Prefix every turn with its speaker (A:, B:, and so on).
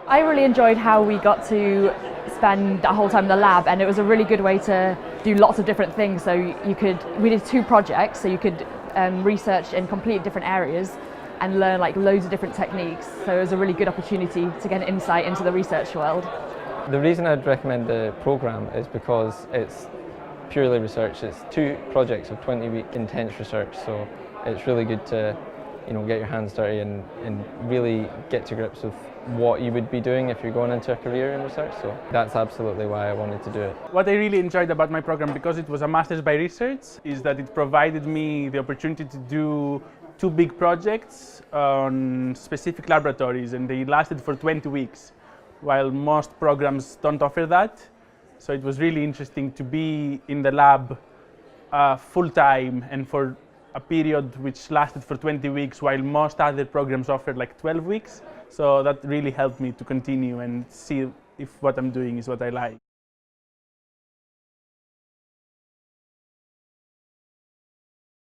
A: I really enjoyed how we got to spend that whole time in the lab, and it was a really good way to do lots of different things. So we did 2 projects, so you could research in completely different areas and learn like loads of different techniques. So it was a really good opportunity to get an insight into the research world.
B: The reason I'd recommend the programme is because it's purely research. It's 2 projects of 20-week intense research, so it's really good to get your hands dirty and really get to grips with what you would be doing if you're going into a career in research. So that's absolutely why I wanted to do it.
C: What I really enjoyed about my program, because it was a Master's by Research, is that it provided me the opportunity to do 2 big projects on specific laboratories, and they lasted for 20 weeks, while most programs don't offer that. So it was really interesting to be in the lab full-time and for a period which lasted for 20 weeks, while most other programs offered like 12 weeks. So that really helped me to continue and see if what I'm doing is what I like.